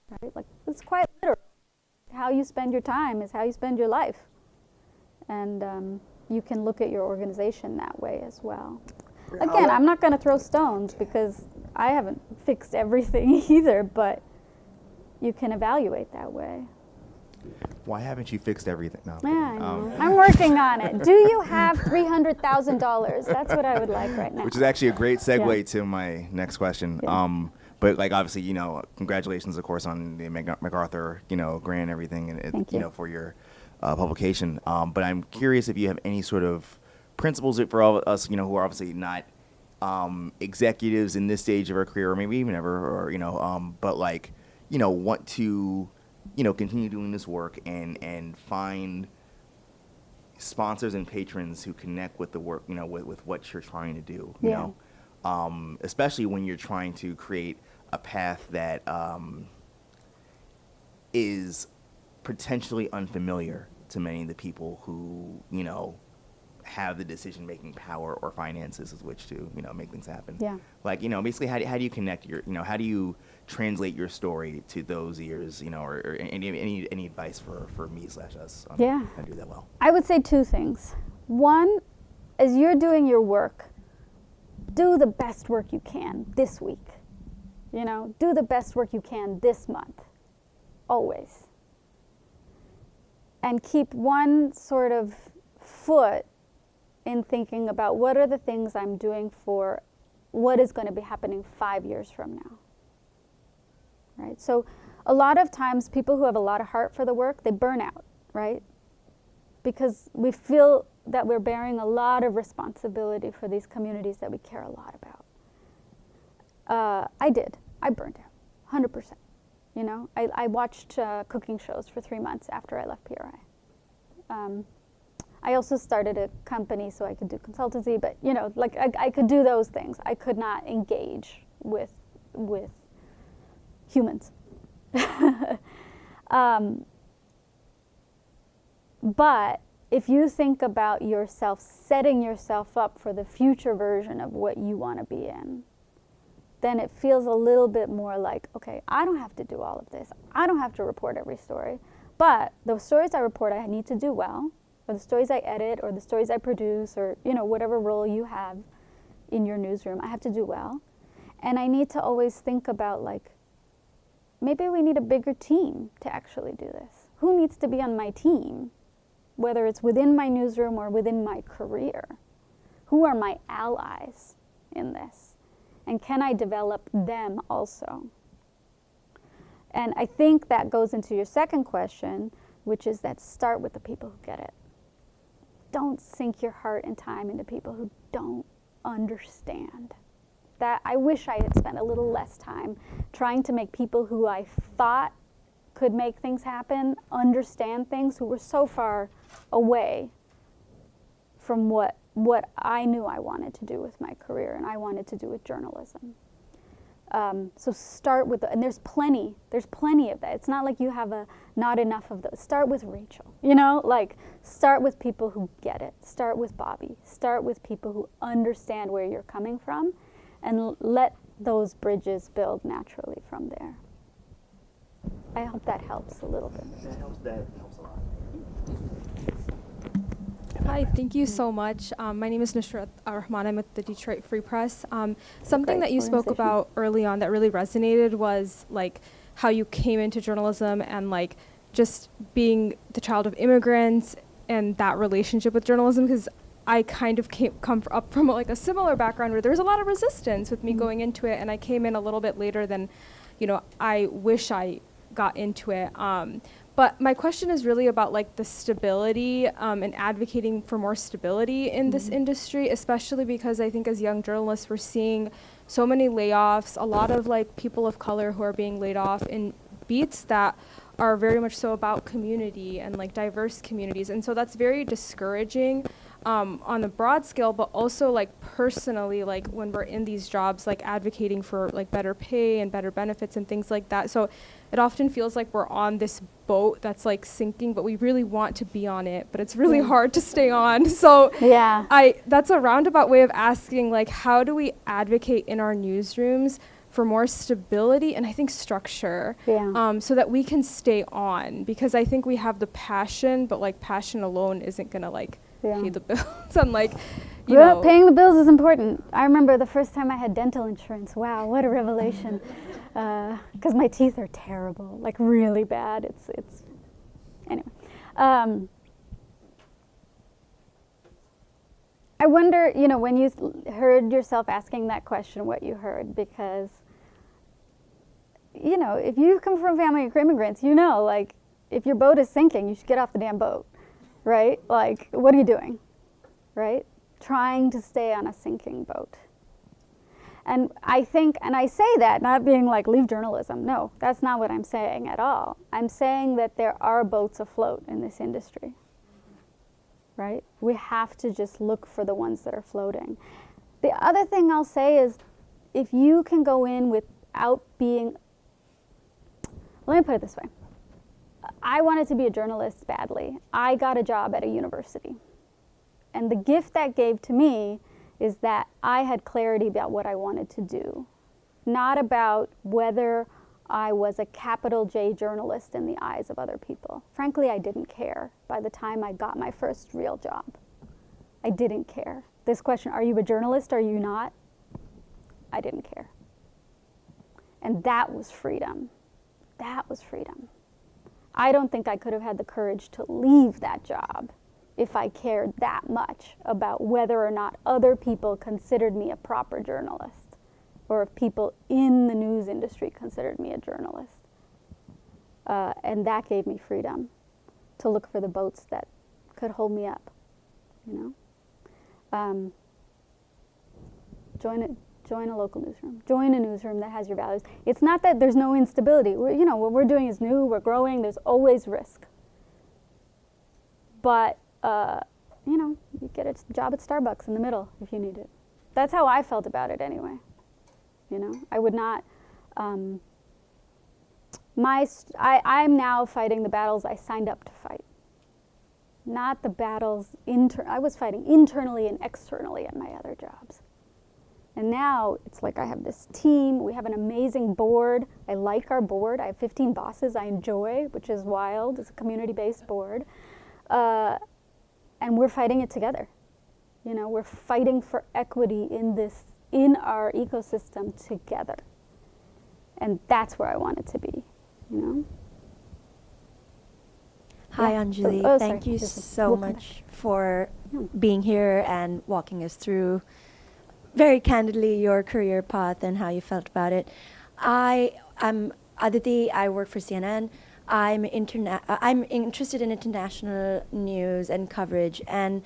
Right? Like, it's quite literal. How you spend your time is how you spend your life. And you can look at your organization that way as well. Again, I'm not going to throw stones because I haven't fixed everything either, but you can evaluate that way. Why haven't you fixed everything? No. Yeah, I know. I'm working on it. Do you have $300,000? That's what I would like right now. Which is actually a great segue Yeah. to my next question. Yeah. But like obviously, you know, congratulations, of course, on the MacArthur, you know, grant and everything, and it, Thank you you. know, for your publication. But I'm curious if you have any sort of principles for all of us, you know, who are obviously not executives in this stage of our career, or maybe even ever, or you know, but like, you know, want to, you know, continue doing this work and find sponsors and patrons who connect with the work, you know, with what you're trying to do, you Yeah. know, especially when you're trying to create a path that is potentially unfamiliar to many of the people who, you know, have the decision-making power or finances with which to, you know, make things happen. Yeah. Like, you know, basically, how do you connect your, you know, how do you translate your story to those ears, you know, or any advice for me / us on Yeah. how to do that well? I would say two things. One, as you're doing your work, do the best work you can this week. You know, do the best work you can this month. Always. And keep one sort of foot in thinking about what are the things I'm doing for what is going to be happening 5 years from now. Right? So a lot of times people who have a lot of heart for the work, they burn out, right? Because we feel that we're bearing a lot of responsibility for these communities that we care a lot about. I did. I burned out, 100%. You know, I watched cooking shows for 3 months after I left PRI. I also started a company so I could do consultancy, but you know, like I could do those things. I could not engage with humans. But if you think about yourself, setting yourself up for the future version of what you want to be in, then it feels a little bit more like, okay, I don't have to do all of this. I don't have to report every story. But the stories I report, I need to do well. or the stories I edit, or the stories I produce, or, you know, whatever role you have in your newsroom, I have to do well. And I need to always think about, like, maybe we need a bigger team to actually do this. Who needs to be on my team, whether it's within my newsroom or within my career? Who are my allies in this? And can I develop them also? And I think that goes into your second question, which is that start with the people who get it. Don't sink your heart and time into people who don't understand. That I wish I had spent a little less time trying to make people who I thought could make things happen understand things, who were so far away from what I knew I wanted to do with my career and I wanted to do with journalism. So start with, and there's plenty of that. It's not like you have not enough of those. Start with Rachel, you know, like start with people who get it. Start with Bobby. Start with people who understand where you're coming from, and let those bridges build naturally from there. I hope that helps a little bit. That helps a lot. Hi, thank you so much. My name is Nusrat Rahman. I'm with the Detroit Free Press. Something that you spoke about early on that really resonated was like how you came into journalism and like just being the child of immigrants and that relationship with journalism, because I kind of come up from like a similar background where there was a lot of resistance with me going into it, and I came in a little bit later than, you know, I wish I got into it. But my question is really about like the stability and advocating for more stability in this industry, especially because I think as young journalists we're seeing so many layoffs, a lot of like people of color who are being laid off in beats that are very much so about community and like diverse communities. And so that's very discouraging on a broad scale, but also like personally, like when we're in these jobs, like advocating for like better pay and better benefits and things like that. So it often feels like we're on this boat that's like sinking, but we really want to be on it, but it's really hard to stay on. So that's a roundabout way of asking, like, how do we advocate in our newsrooms for more stability and I think structure, so that we can stay on? Because I think we have the passion, but like passion alone isn't gonna like pay the bills. And like, you know, paying the bills is important. I remember the first time I had dental insurance. Wow, what a revelation! Because my teeth are terrible, like really bad. It's anyway. I wonder, you know, when you heard yourself asking that question, what you heard, because, you know, if you come from a family of immigrants, you know, like, if your boat is sinking, you should get off the damn boat, right? Like, what are you doing, right? Trying to stay on a sinking boat. And I think, and I say that not being like, leave journalism. No, that's not what I'm saying at all. I'm saying that there are boats afloat in this industry, right? We have to just look for the ones that are floating. The other thing I'll say is, if you can go in without being, let me put it this way. I wanted to be a journalist badly. I got a job at a university. And the gift that gave to me is that I had clarity about what I wanted to do, not about whether I was a capital J journalist in the eyes of other people. Frankly, I didn't care by the time I got my first real job. I didn't care. This question, are you a journalist, are you not? I didn't care. And that was freedom. That was freedom. I don't think I could have had the courage to leave that job if I cared that much about whether or not other people considered me a proper journalist, or if people in the news industry considered me a journalist. And that gave me freedom to look for the boats that could hold me up, you know? Join a local newsroom. Join a newsroom that has your values. It's not that there's no instability. You know, what we're doing is new, we're growing, there's always risk. But, you know, you get a job at Starbucks in the middle if you need it. That's how I felt about it anyway. You know, I would not, I'm now fighting the battles I signed up to fight. Not the battles, I was fighting internally and externally at my other jobs. And now it's like I have this team, we have an amazing board. I like our board. I have 15 bosses I enjoy, which is wild. It's a community-based board. and we're fighting it together. We're fighting for equity in our ecosystem together. And that's where I want it to be, Hi, Yeah. Angilee. Oh, Thank sorry. you Just so we'll come much for Yeah. being here and walking us through very candidly your career path and how you felt about it. I'm Aditi. I work for CNN. I'm interested in international news and coverage, and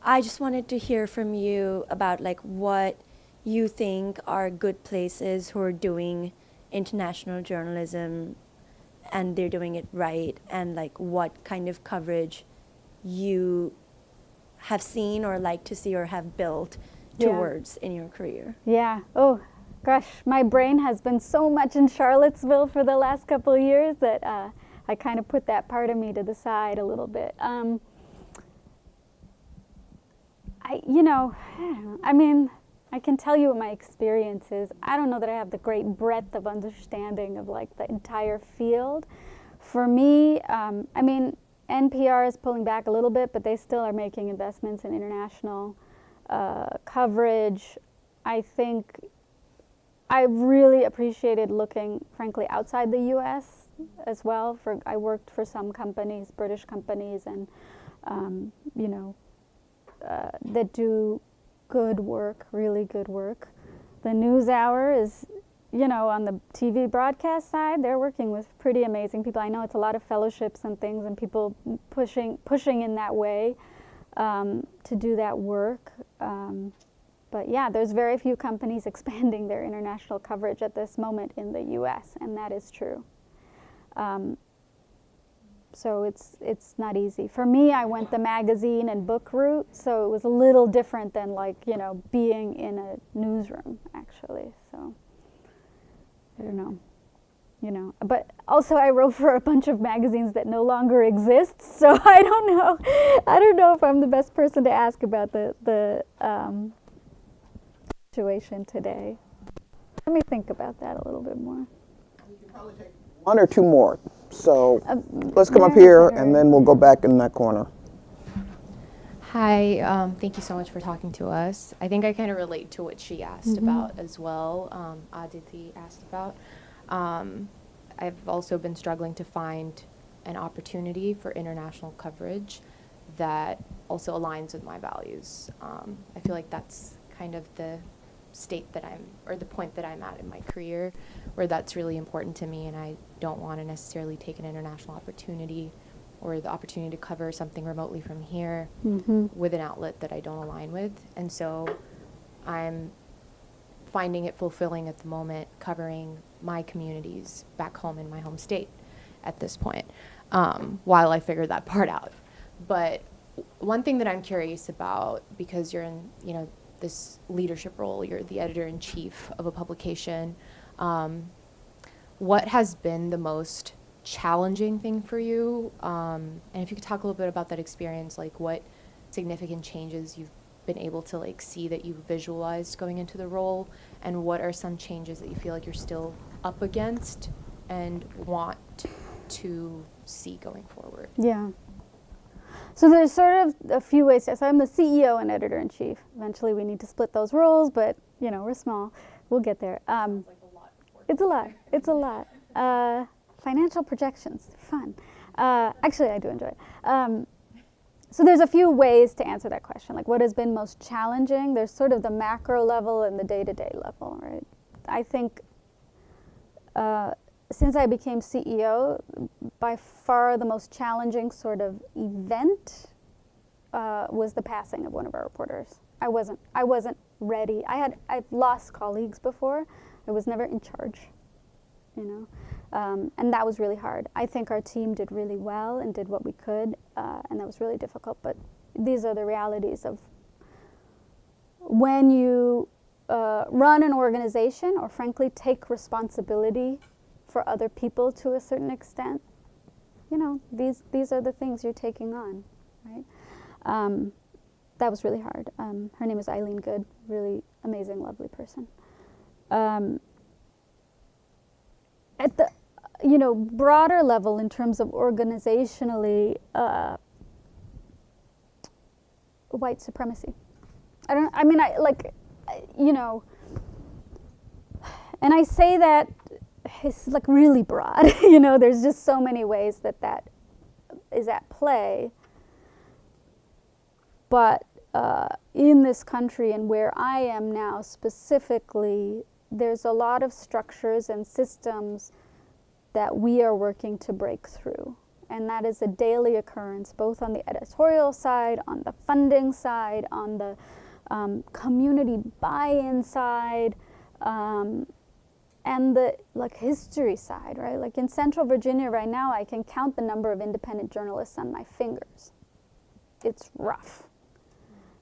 I just wanted to hear from you about like what you think are good places who are doing international journalism and they're doing it right, and like what kind of coverage you have seen or like to see or have built Yeah. towards in your career. Yeah. Oh, gosh, my brain has been so much in Charlottesville for the last couple of years that I kind of put that part of me to the side a little bit. I can tell you what my experience is. I don't know that I have the great breadth of understanding of like the entire field. For me, NPR is pulling back a little bit, but they still are making investments in international coverage. I think I really appreciated looking, frankly, outside the U.S. as well. I worked for some companies, British companies, and that do good work, really good work. The NewsHour is, on the TV broadcast side, they're working with pretty amazing people. I know it's a lot of fellowships and things, and people pushing in that way to do that work. But yeah, there's very few companies expanding their international coverage at this moment in the U.S., and that is true. So it's not easy. For me, I went the magazine and book route, so it was a little different than being in a newsroom, actually. So I don't know. But also I wrote for a bunch of magazines that no longer exist, so I don't know if I'm the best person to ask about the situation today. Let me think about that a little bit more. One or two more. So let's come up here and then we'll go back in that corner. Hi, thank you so much for talking to us. I think I kind of relate to what she asked about as well, Aditi asked about. I've also been struggling to find an opportunity for international coverage that also aligns with my values. I feel like that's kind of the state that the point that I'm at in my career, where that's really important to me, and I don't want to necessarily take an international opportunity or the opportunity to cover something remotely from here with an outlet that I don't align with. And so I'm finding it fulfilling at the moment covering my communities back home in my home state at this point, while I figure that part out. But one thing that I'm curious about, because you're in, this leadership role, you're the editor-in-chief of a publication, what has been the most challenging thing for you? And if you could talk a little bit about that experience, like what significant changes you've been able to see that you've visualized going into the role, and what are some changes that you feel like you're still up against and want to see going forward? Yeah. So there's sort of a few ways. So I'm the CEO and editor-in-chief. Eventually we need to split those roles, but we're small. We'll get there. It's a lot. Financial projections, fun. Actually, I do enjoy it. So there's a few ways to answer that question. Like, what has been most challenging? There's sort of the macro level and the day-to-day level, right? I think since I became CEO, by far the most challenging sort of event was the passing of one of our reporters. I wasn't ready. I've lost colleagues before. I was never in charge, and that was really hard. I think our team did really well and did what we could, and that was really difficult. But these are the realities of when you run an organization, or frankly take responsibility for other people to a certain extent. These are the things you're taking on, right? That was really hard. Her name is Eileen Good, really amazing, lovely person. At the broader level, in terms of organizationally, white supremacy. And I say that it's like really broad, there's just so many ways that is at play. But in this country and where I am now specifically, there's a lot of structures and systems that we are working to break through. And that is a daily occurrence, both on the editorial side, on the funding side, on the community buy-in side, and the history side, right? Like in Central Virginia right now, I can count the number of independent journalists on my fingers. It's rough.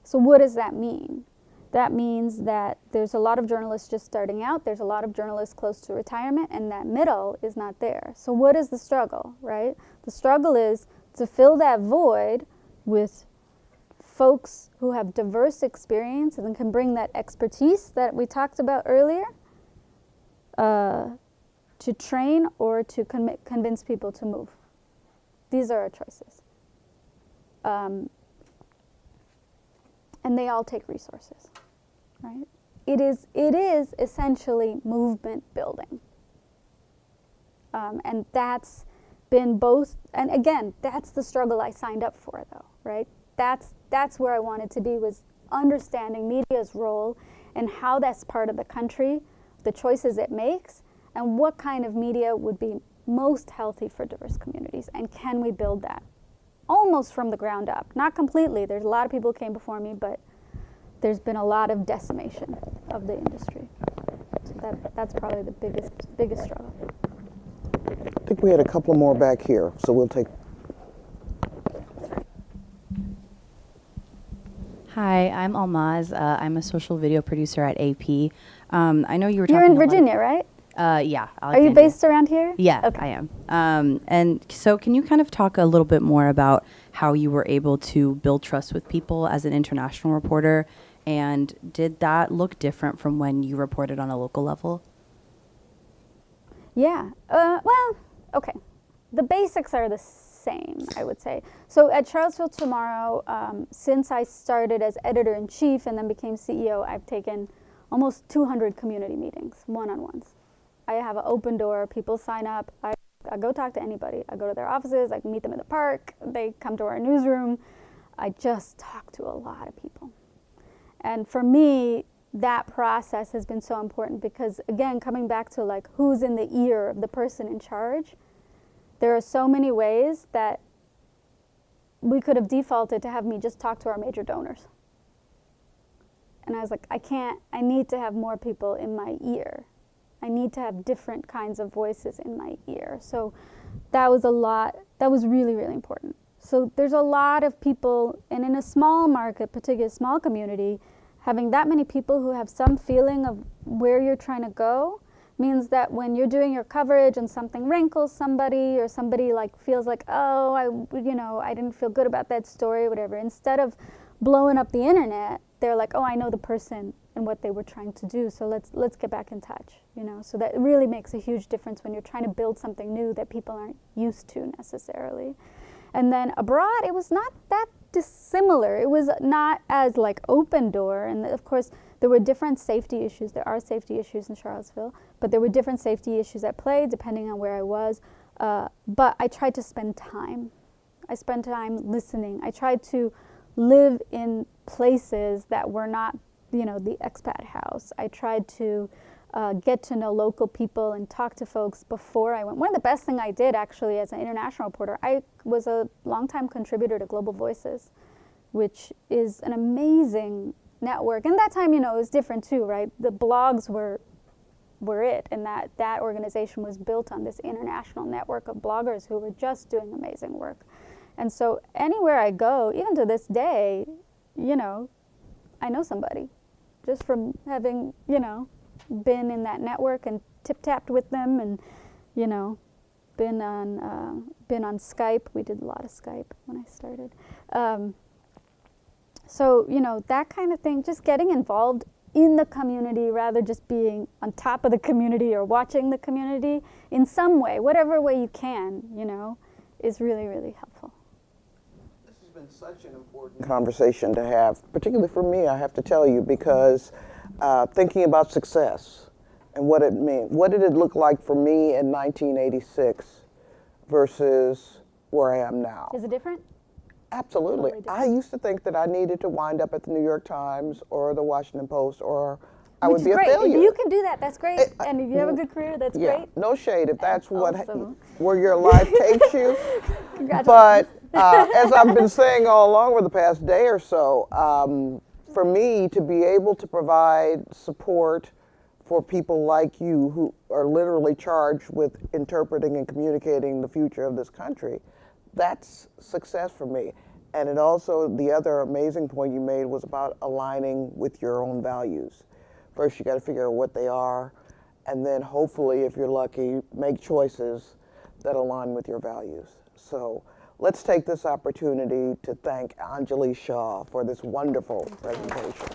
So what does that mean? That means that there's a lot of journalists just starting out, there's a lot of journalists close to retirement, and that middle is not there. So what is the struggle, right? The struggle is to fill that void with folks who have diverse experience and can bring that expertise that we talked about earlier to train or to convince people to move. These are our choices. And they all take resources, right? It is essentially movement building. And that's been both, and again, that's the struggle I signed up for though, right? That's where I wanted to be, was understanding media's role and how that's part of the country, the choices it makes, and what kind of media would be most healthy for diverse communities, and can we build that? Almost from the ground up. Not completely. There's a lot of people who came before me, but there's been a lot of decimation of the industry. So that's probably the biggest struggle. I think we had a couple more back here, so we'll take. Hi, I'm Almaz. I'm a social video producer at AP. I know you were talking. You're in Virginia, right? Yeah. Are you based around here? Yeah, okay. I am. And so can you kind of talk a little bit more about how you were able to build trust with people as an international reporter? And did that look different from when you reported on a local level? Yeah. Well, okay. The basics are the same, I would say. So at Charlottesville Tomorrow, since I started as editor-in-chief and then became CEO, I've taken almost 200 community meetings, one-on-ones. I have an open door. People sign up. I go talk to anybody. I go to their offices. I can meet them in the park. They come to our newsroom. I just talk to a lot of people. And for me, that process has been so important because, again, coming back to like who's in the ear of the person in charge, there are so many ways that we could have defaulted to have me just talk to our major donors. And I was like, I need to have more people in my ear. I need to have different kinds of voices in my ear. So that was really, really important. So there's a lot of people, and in a small market, particularly a small community, having that many people who have some feeling of where you're trying to go means that when you're doing your coverage and something rankles somebody, or somebody like feels like, oh, I didn't feel good about that story or whatever, instead of blowing up the internet, they're like, oh, I know the person and what they were trying to do, so let's get back in touch, So that really makes a huge difference when you're trying to build something new that people aren't used to necessarily. And then abroad, it was not that dissimilar. It was not as like open door, and of course there were different safety issues. There are safety issues in Charlottesville, but there were different safety issues at play depending on where I was. But I tried to spend time. I spent time listening. I tried to live in places that were not, the expat house. I tried to get to know local people and talk to folks before I went. One of the best things I did actually as an international reporter, I was a longtime contributor to Global Voices, which is an amazing network. And that time, it was different too, right? The blogs were it, and that organization was built on this international network of bloggers who were just doing amazing work. And so anywhere I go, even to this day, I know somebody just from having, been in that network and tip-tapped with them, and been on Skype. We did a lot of Skype when I started. So that kind of thing, just getting involved in the community rather just being on top of the community or watching the community in some way, whatever way you can, is really, really helpful. This has been been such an important conversation to have, particularly for me, I have to tell you, because thinking about success and what it meant. What did it look like for me in 1986 versus where I am now? Is it different? Absolutely. Totally I used to think that I needed to wind up at the New York Times or the Washington Post, or I Which would is be a great. failure. If you can do that, that's great. And if you have a good career, that's Yeah, great. no shade if that's Awesome. where your life takes you. Congratulations. But as I've been saying all along over the past day or so, for me to be able to provide support for people like you who are literally charged with interpreting and communicating the future of this country, that's success for me. And it also, the other amazing point you made was about aligning with your own values. First, you got to figure out what they are, and then hopefully, if you're lucky, make choices that align with your values. So let's take this opportunity to thank Angilee Shah for this wonderful presentation.